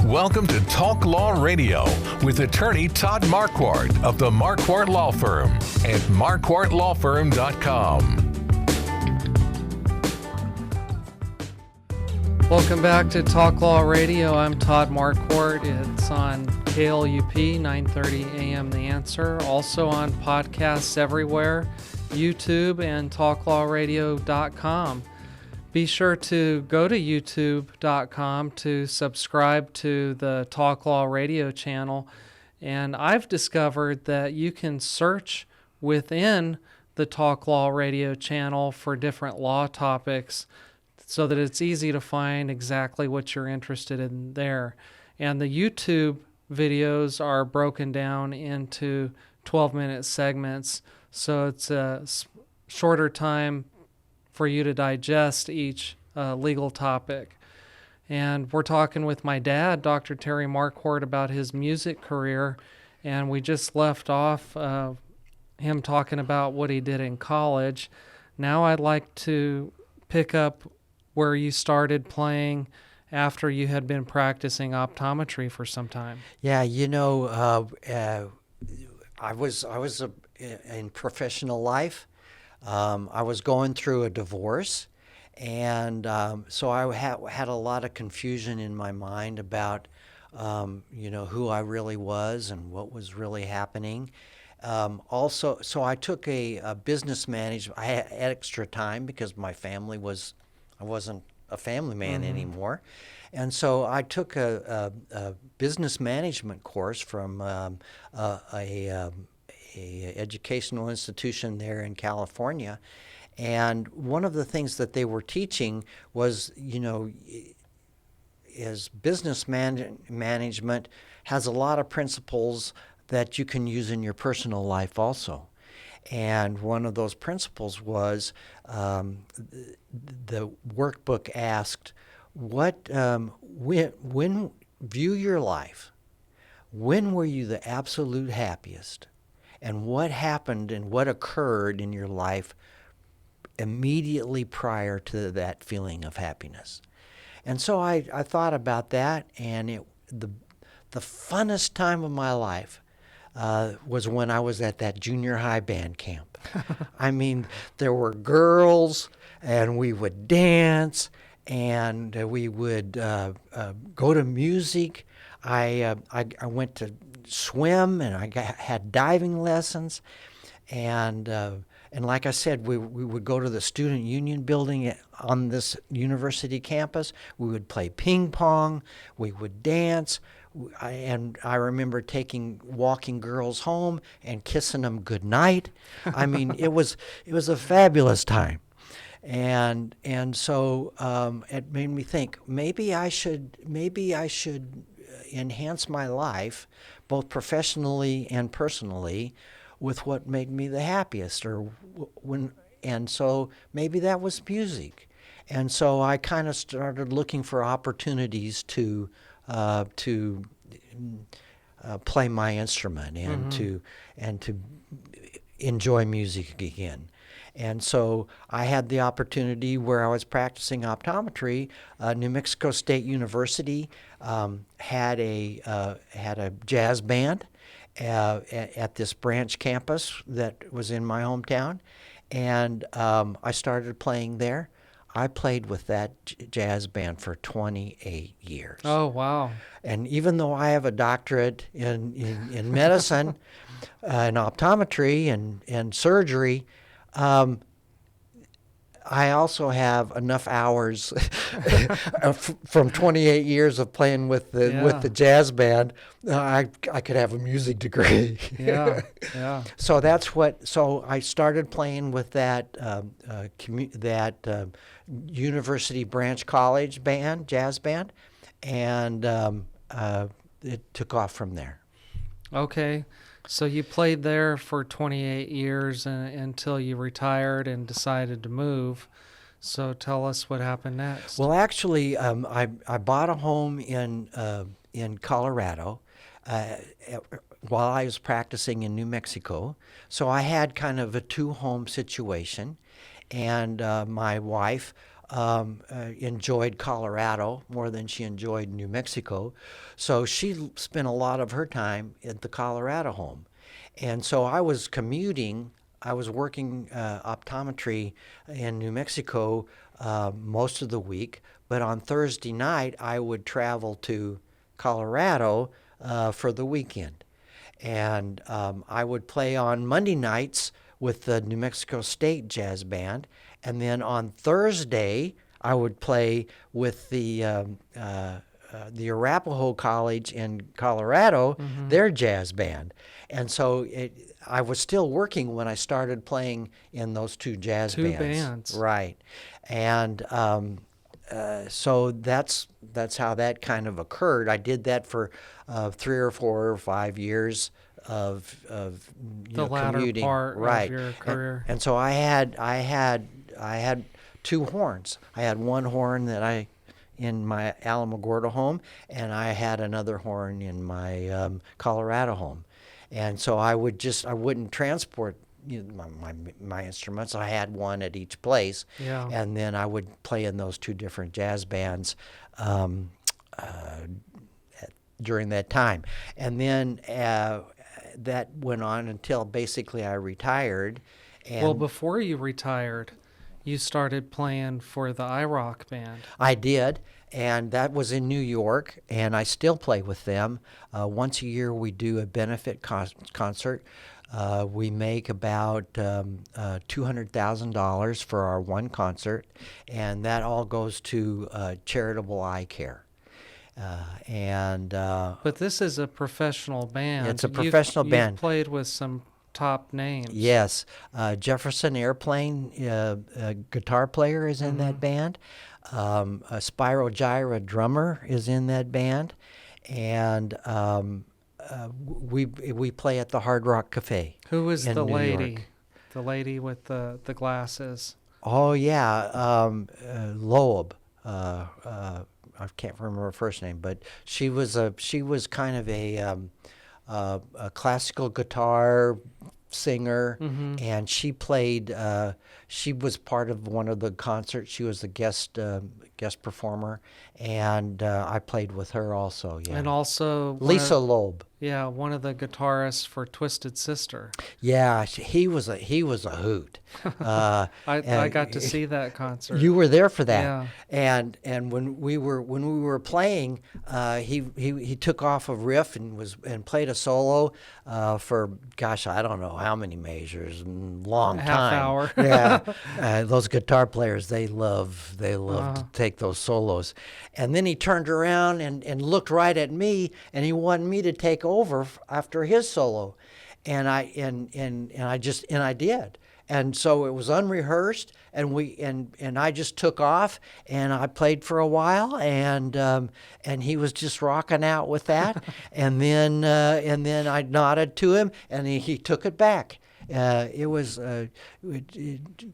Welcome to Talk Law Radio with attorney Todd Marquardt of the Marquardt Law Firm at marquardtlawfirm.com. Welcome back to Talk Law Radio. I'm Todd Marquardt. It's on KLUP, 9:30 a.m. The Answer. Also on podcasts everywhere, YouTube and talklawradio.com. Be sure to go to youtube.com to subscribe to the Talk Law Radio channel. And I've discovered that you can search within the Talk Law Radio channel for different law topics so that it's easy to find exactly what you're interested in there. And the YouTube videos are broken down into 12-minute segments, so it's a shorter time for you to digest each legal topic. And we're talking with my dad, Dr. Terry Marquardt, about his music career, and we just left off him talking about what he did in college. Now I'd like to pick up where you started playing after you had been practicing optometry for some time. Yeah, I was in professional life. I was going through a divorce, and so I had a lot of confusion in my mind about, who I really was and what was really happening. Also, so I took a business management. I had extra time because I wasn't a family man anymore. And so I took a business management course from a educational institution there in California. And one of the things that they were teaching was, is business management has a lot of principles that you can use in your personal life also. And one of those principles was the workbook asked, when view your life, when were you the absolute happiest? And what happened and what occurred in your life immediately prior to that feeling of happiness? And so I thought about that, and the funnest time of my life was when I was at that junior high band camp. I mean, there were girls, and we would dance, and we would go to music. I went to swim, and I had diving lessons, and like I said, we would go to the student union building on this university campus. We would play ping pong. We would dance. And I remember walking girls home and kissing them goodnight. I mean, it was a fabulous time, and so it made me think maybe I should enhance my life, both professionally and personally, with what made me the happiest, and so maybe that was music, and so I kind of started looking for opportunities to play my instrument and to enjoy music again. And so I had the opportunity where I was practicing optometry. New Mexico State University had a jazz band at this branch campus that was in my hometown, and I started playing there. I played with that jazz band for 28 years. Oh, wow. And even though I have a doctorate in medicine and optometry and surgery, I also have enough hours from 28 years of playing with the jazz band. I could have a music degree. Yeah. So So I started playing with that University Branch College band, jazz band, and it took off from there. Okay. So you played there for 28 years until you retired and decided to move. So tell us what happened next. Well, actually, I bought a home in Colorado while I was practicing in New Mexico. So I had kind of a two-home situation. and my wife enjoyed Colorado more than she enjoyed New Mexico. So she spent a lot of her time at the Colorado home. And so I was commuting. I was working optometry in New Mexico most of the week, but on Thursday night I would travel to Colorado for the weekend. And I would play on Monday nights with the New Mexico State Jazz Band, and then on Thursday I would play with the Arapahoe College in Colorado, their jazz band. And so I was still working when I started playing in those two jazz bands. Right. And so that's how that kind of occurred. I did that for 3 or 4 or 5 years of the latter commuting. Part right. of your career. And so I had 2 horns. I had one horn that in my Alamogordo home, and I had another horn in my Colorado home. And so I wouldn't transport my instruments. I had one at each place, and then I would play in those 2 different jazz bands during that time. And then that went on until basically I retired. And well, before you retired, you started playing for the IROC band. I did, and that was in New York, and I still play with them. Once a year we do a benefit concert. We make about $200,000 for our one concert, and that all goes to charitable eye care. But this is a professional band. It's a professional band. You've played with some top names. Yes. Jefferson Airplane, guitar player, is in that band. A Spyro Gyra drummer is in that band. And we play at the Hard Rock Cafe. Who is in the New lady? York. The lady with the glasses. Oh, yeah. Loeb. I can't remember her first name, but she was kind of a classical guitar singer, and she played. She was part of one of the concerts. She was the guest performer, and I played with her also. Yeah, and also Lisa Loeb. Yeah, one of the guitarists for Twisted Sister. Yeah, he was a hoot. I got to see that concert. You were there for that. Yeah. And when we were playing, he took off a riff and played a solo for, gosh, I don't know how many measures, long time. Half hour. Yeah. Those guitar players, they love to take those solos. And then he turned around and looked right at me, and he wanted me to take over after his solo, and I did. And so it was unrehearsed, and I just took off, and I played for a while, and he was just rocking out with that, and then I nodded to him, and he took it back. It was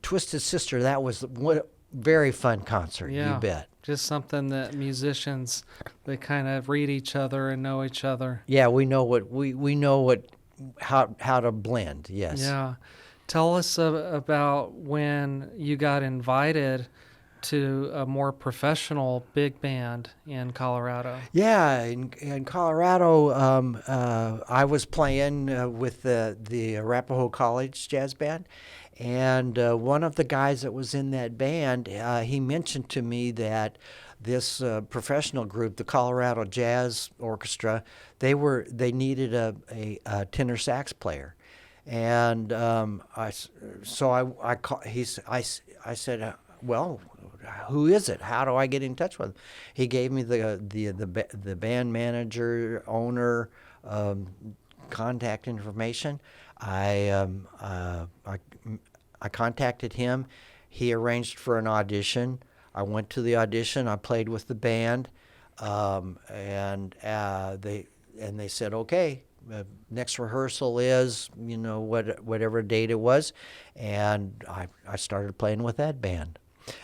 Twisted Sister. That was what very fun concert. Yeah. You bet. Just something that musicians, they kind of read each other and know each other. Yeah, we know how to blend. Yes. Yeah. Tell us about when you got invited to a more professional big band in Colorado. Yeah, in Colorado, I was playing with the Arapahoe College Jazz Band, and one of the guys that was in that band, he mentioned to me that this professional group, the Colorado Jazz Orchestra, they needed a tenor sax player. And I said, well, who is it? How do I get in touch with him? He gave me the band manager, owner, contact information. I contacted him. He arranged for an audition. I went to the audition. I played with the band, and they said, okay. Next rehearsal is, whatever date it was, and I started playing with that band.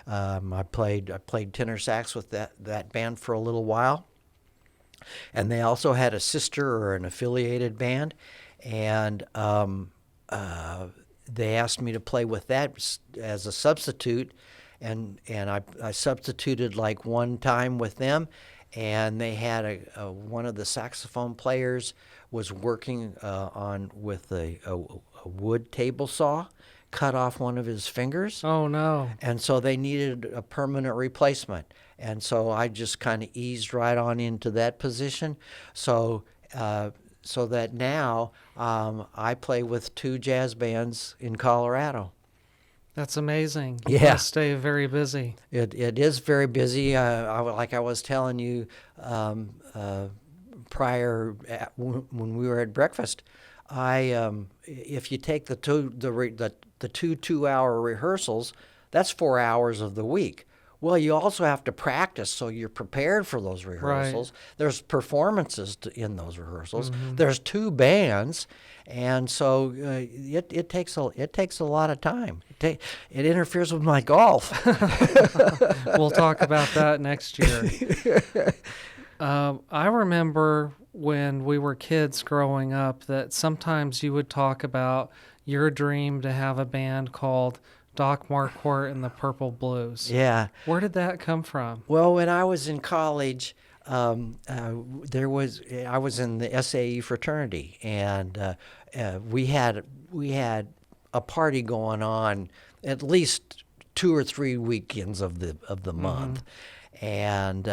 I played tenor sax with that band for a little while, and they also had a sister or an affiliated band, and they asked me to play with that as a substitute, and I substituted like one time with them, and they had one of the saxophone players was working with a wood table saw, cut off one of his fingers. Oh, no. And so they needed a permanent replacement. And so I just kind of eased right on into that position. So that now I play with 2 jazz bands in Colorado. That's amazing. You Yeah. must stay very busy. It is very busy. Like I was telling you prior when we were at breakfast, if you take the 2 2-hour rehearsals, that's 4 hours of the week. Well, you also have to practice so you're prepared for those rehearsals. Right. There's performances in those rehearsals. Mm-hmm. There's 2 bands, and so it takes a lot of time. It interferes with my golf. We'll talk about that next year. I remember when we were kids growing up that sometimes you would talk about your dream to have a band called Todd Marquardt and the Purple Blues. Yeah. Where did that come from? Well, when I was in college, I was in the SAE fraternity, and we had a party going on at least 2 or 3 weekends of the month, and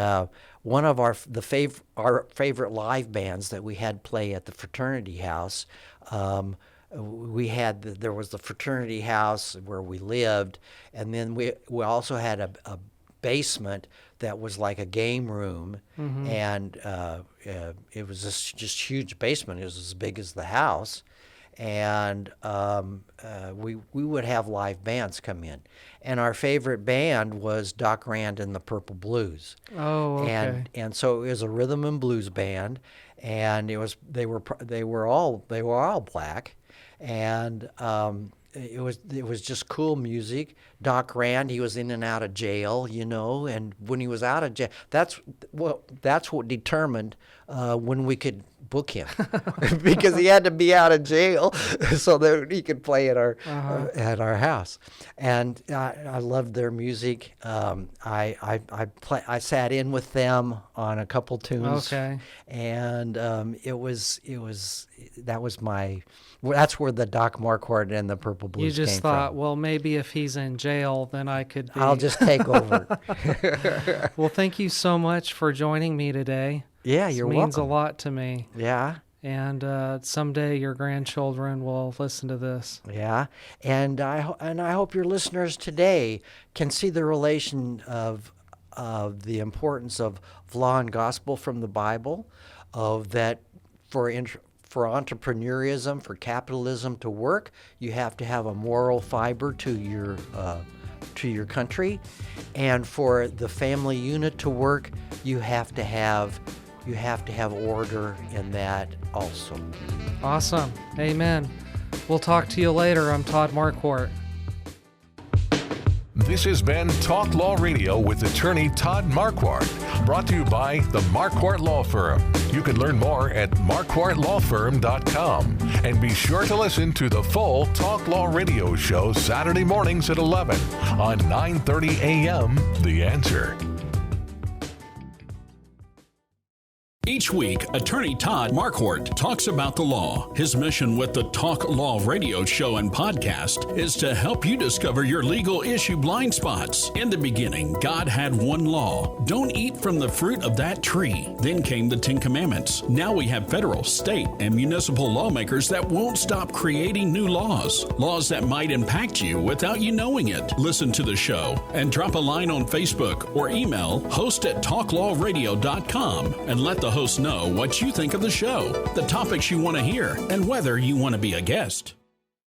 one of our favorite live bands that we had play at the fraternity house. There was the fraternity house where we lived, and then we also had a basement that was like a game room, and it was this just huge basement. It was as big as the house, and we would have live bands come in, and our favorite band was Doc Rand and the Purple Blues. Oh, okay. And so it was a rhythm and blues band, and they were all black. And it was just cool music. Doc Rand, he was in and out of jail, and when he was out of jail, that's what determined when we could book him, because he had to be out of jail so that he could play at our house. And I loved their music. I sat in with them on a couple tunes. Okay. And that's where the Todd Marquardt and the Purple Blues came from. You just thought, well, maybe if he's in jail, then I could be... I'll just take over. Well, thank you so much for joining me today. Yeah, you're welcome. It means a lot to me. Yeah. And someday your grandchildren will listen to this. Yeah, and I hope your listeners today can see the relation of the importance of law and gospel from the Bible, of that for entrepreneurism, for capitalism to work, you have to have a moral fiber to your country, and for the family unit to work, you have to have order in that also. Awesome. Amen. We'll talk to you later. I'm Todd Marquardt. This has been Talk Law Radio with attorney Todd Marquardt, brought to you by the Marquardt Law Firm. You can learn more at marquardtlawfirm.com. And be sure to listen to the full Talk Law Radio show Saturday mornings at 11 on 9:30 a.m. The Answer. Each week, attorney Todd Marquardt talks about the law. His mission with the Talk Law Radio show and podcast is to help you discover your legal issue blind spots. In the beginning, God had one law. Don't eat from the fruit of that tree. Then came the 10 Commandments. Now we have federal, state, and municipal lawmakers that won't stop creating new laws. Laws that might impact you without you knowing it. Listen to the show and drop a line on Facebook or email host@talklawradio.com and let the host know what you think of the show, the topics you want to hear, and whether you want to be a guest.